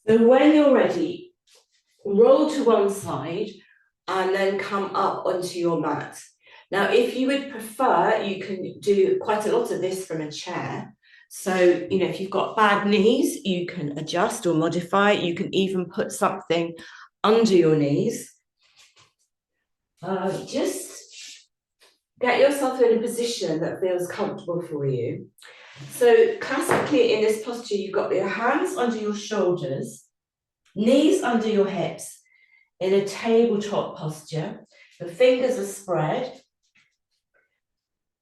So when you're ready, roll to one side and then come up onto your mat. Now, if you would prefer, you can do quite a lot of this from a chair. So, if you've got bad knees, you can adjust or modify. You can even put something under your knees. Just get yourself in a position that feels comfortable for you. So classically in this posture, you've got your hands under your shoulders, knees under your hips in a tabletop posture. The fingers are spread.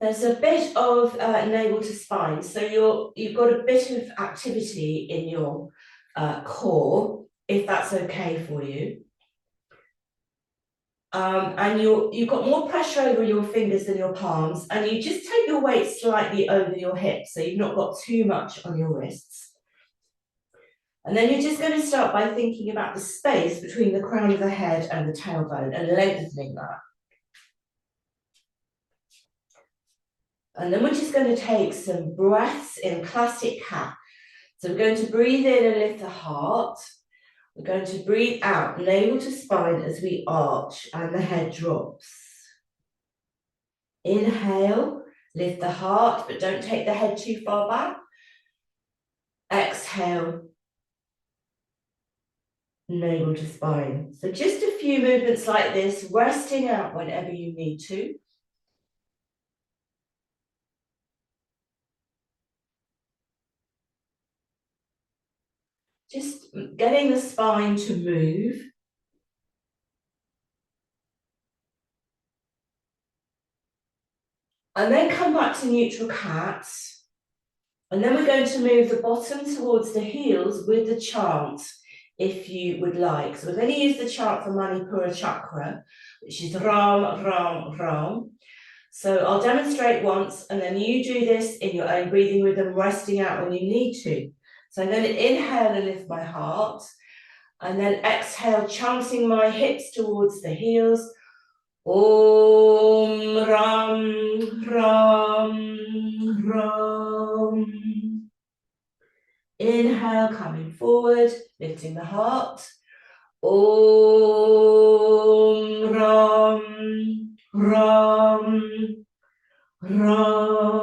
There's a bit of navel to spine, so you've got a bit of activity in your core, if that's okay for you. And you've got more pressure over your fingers than your palms, and you just take your weight slightly over your hips, so you've not got too much on your wrists. And then you're just going to start by thinking about the space between the crown of the head and the tailbone and lengthening that. And then we're just going to take some breaths in classic cat. So we're going to breathe in and lift the heart. We're going to breathe out, navel to spine as we arch and the head drops. Inhale, lift the heart, but don't take the head too far back. Exhale, navel to spine. So just a few movements like this, resting out whenever you need to. Just getting the spine to move. And then come back to neutral cat. And then we're going to move the bottom towards the heels with the chant, if you would like. So we're going to use the chant for Manipura chakra, which is Ram, Ram, Ram. So I'll demonstrate once, and then you do this in your own breathing rhythm, resting out when you need to. So I'm going to inhale and lift my heart, and then exhale, chanting my hips towards the heels. Om Ram Ram Ram. Inhale, coming forward, lifting the heart. Om Ram Ram Ram.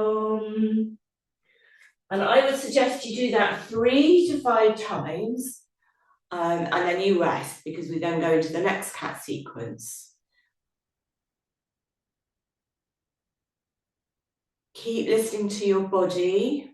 And I would suggest you do that 3 to 5 times, and then you rest, because we then go into the next cat sequence. Keep listening to your body.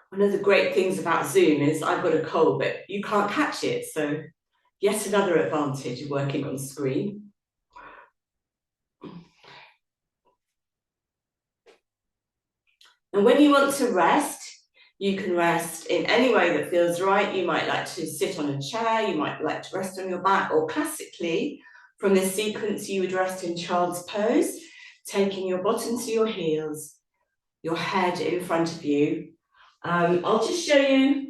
One of the great things about Zoom is I've got a cold, but you can't catch it. So yet another advantage of working on screen. And when you want to rest, you can rest in any way that feels right. You might like to sit on a chair, you might like to rest on your back, or classically, from this sequence, you would rest in child's pose, taking your bottom to your heels, your head in front of you. I'll just show you.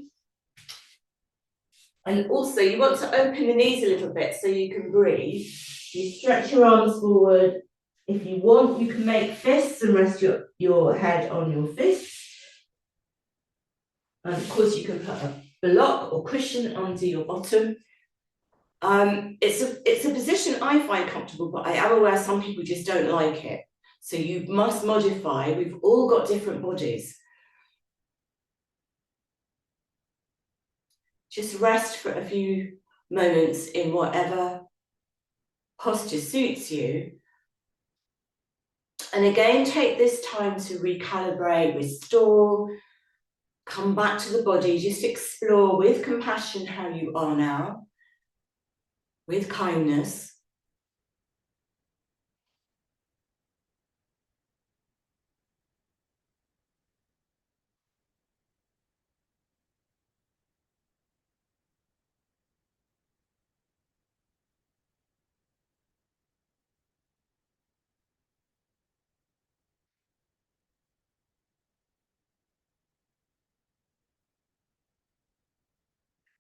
And also, you want to open the knees a little bit so you can breathe. You stretch your arms forward. If you want, you can make fists and rest your head on your fists. And of course, you can put a block or cushion under your bottom. It's a position I find comfortable, but I am aware some people just don't like it. So you must modify. We've all got different bodies. Just rest for a few moments in whatever posture suits you. And again, take this time to recalibrate, restore, come back to the body, just explore with compassion how you are now, with kindness.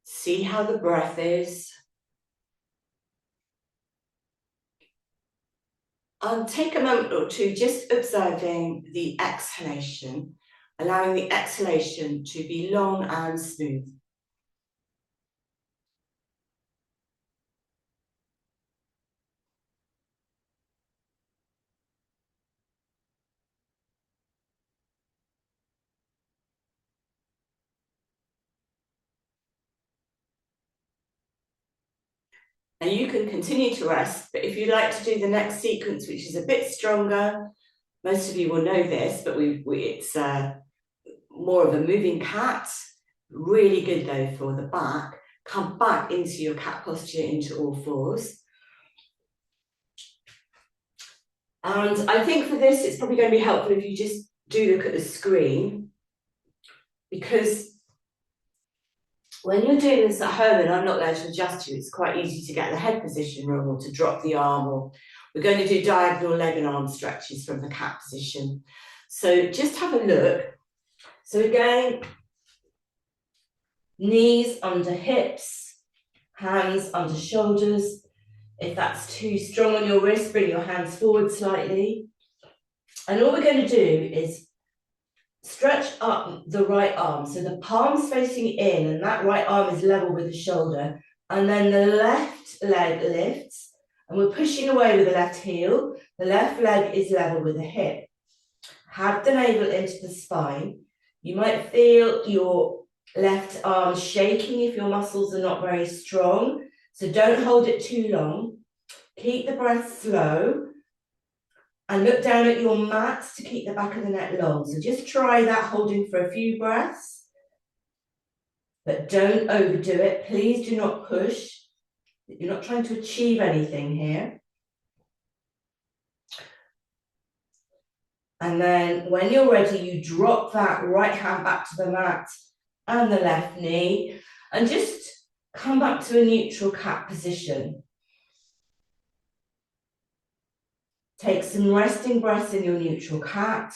See how the breath is. Take a moment or two just observing the exhalation, allowing the exhalation to be long and smooth. Now you can continue to rest, but if you'd like to do the next sequence, which is a bit stronger, most of you will know this, but it's more of a moving cat. Really good though for the back. Come back into your cat posture, into all fours. And I think for this, it's probably going to be helpful if you just do look at the screen, because when you're doing this at home, and I'm not there to adjust you, it's quite easy to get the head position wrong or to drop the arm, or we're going to do diagonal leg and arm stretches from the cat position. So just have a look. So again, knees under hips, hands under shoulders. If that's too strong on your wrist, bring your hands forward slightly. And all we're going to do is stretch up the right arm. So the palm's facing in and that right arm is level with the shoulder. And then the left leg lifts and we're pushing away with the left heel. The left leg is level with the hip. Have the navel into the spine. You might feel your left arm shaking if your muscles are not very strong. So don't hold it too long. Keep the breath slow. And look down at your mat to keep the back of the neck long. So just try that, holding for a few breaths. But don't overdo it. Please do not push. You're not trying to achieve anything here. And then when you're ready, you drop that right hand back to the mat and the left knee. And just come back to a neutral cat position. Take some resting breaths in your neutral cat.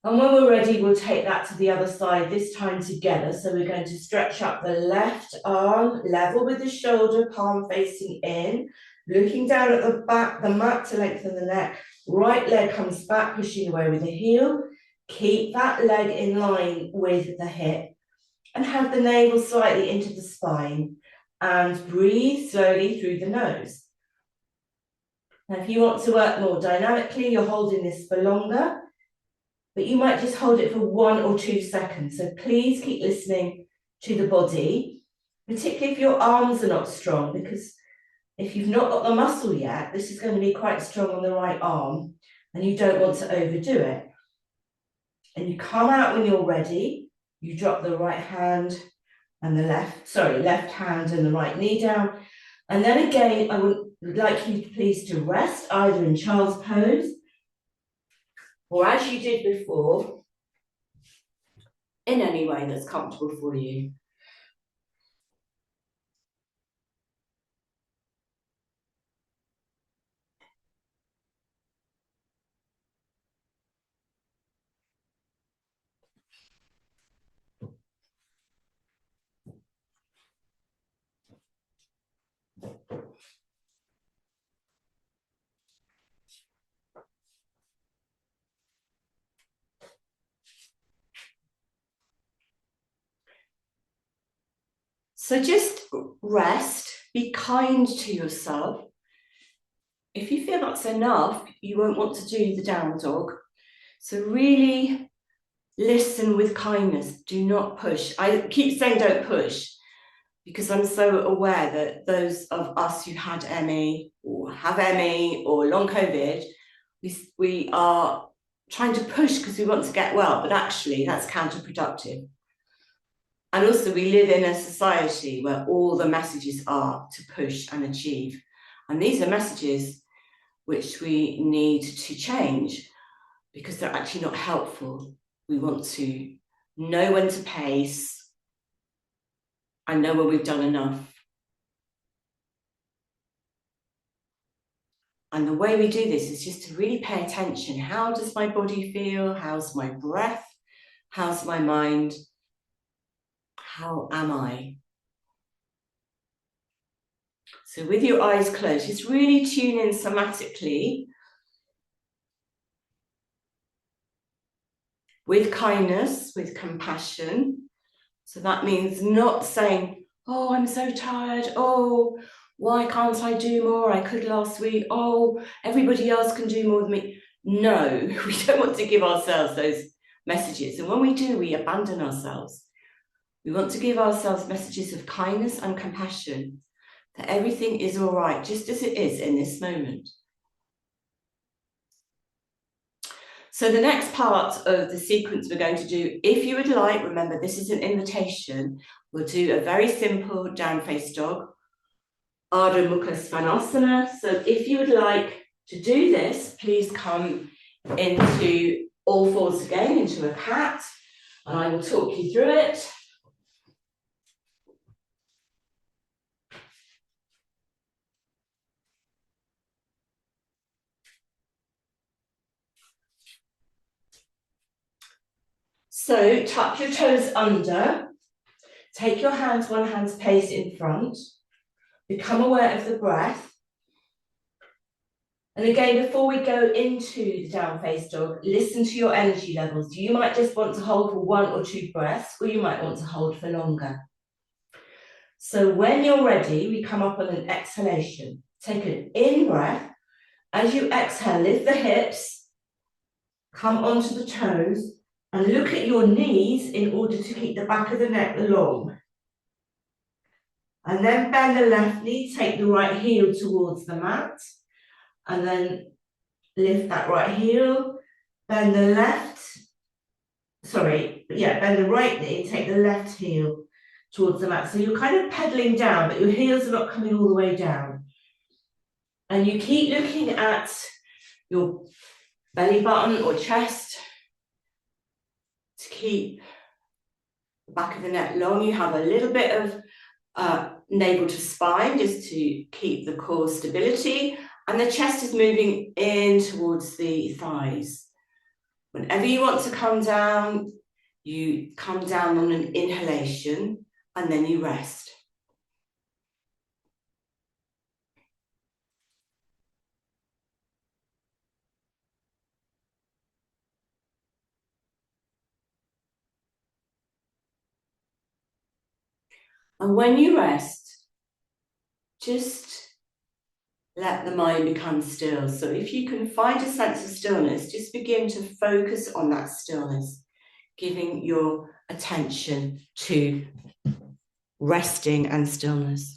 And when we're ready, we'll take that to the other side, this time together. So we're going to stretch up the left arm, level with the shoulder, palm facing in, looking down at the back, the mat to lengthen the neck. Right leg comes back, pushing away with the heel. Keep that leg in line with the hip and have the navel slightly into the spine. And breathe slowly through the nose. Now, if you want to work more dynamically, you're holding this for longer, but you might just hold it for 1 or 2 seconds. So please keep listening to the body, particularly if your arms are not strong, because if you've not got the muscle yet, this is going to be quite strong on the right arm, and you don't want to overdo it. And you come out when you're ready. You drop the right hand and the left hand and the right knee down. And then again, I would like you please to rest either in child's pose or as you did before, in any way that's comfortable for you. So just rest, be kind to yourself. If you feel that's enough, you won't want to do the down dog. So really listen with kindness, do not push. I keep saying don't push because I'm so aware that those of us who had ME or have ME or long COVID, we are trying to push because we want to get well, but actually that's counterproductive. And also we live in a society where all the messages are to push and achieve. And these are messages which we need to change because they're actually not helpful. We want to know when to pace and know when we've done enough. And the way we do this is just to really pay attention. How does my body feel? How's my breath? How's my mind? How am I? So with your eyes closed, just really tune in somatically with kindness, with compassion. So that means not saying, oh, I'm so tired. Oh, why can't I do more? I could last week. Oh, everybody else can do more than me. No, we don't want to give ourselves those messages. And when we do, we abandon ourselves. We want to give ourselves messages of kindness and compassion, that everything is all right, just as it is in this moment. So the next part of the sequence we're going to do, if you would like, remember this is an invitation, we'll do a very simple down face dog, Ardha Mukha Svanasana. So if you would like to do this, please come into all fours again, into a cat, and I will talk you through it. So tuck your toes under, take your hands, one hand's placed in front, become aware of the breath. And again, before we go into the down face dog, listen to your energy levels. You might just want to hold for 1 or 2 breaths, or you might want to hold for longer. So when you're ready, we come up on an exhalation. Take an in breath. As you exhale, lift the hips, come onto the toes, and look at your knees in order to keep the back of the neck long. And then bend the left knee, take the right heel towards the mat, and then lift that right heel, bend the right knee, take the left heel towards the mat. So you're kind of pedaling down, but your heels are not coming all the way down. And you keep looking at your belly button or chest to keep the back of the neck long. You have a little bit of navel to spine just to keep the core stability, and the chest is moving in towards the thighs. Whenever you want to come down, you come down on an inhalation and then you rest. And when you rest, just let the mind become still. So if you can find a sense of stillness, just begin to focus on that stillness, giving your attention to resting and stillness.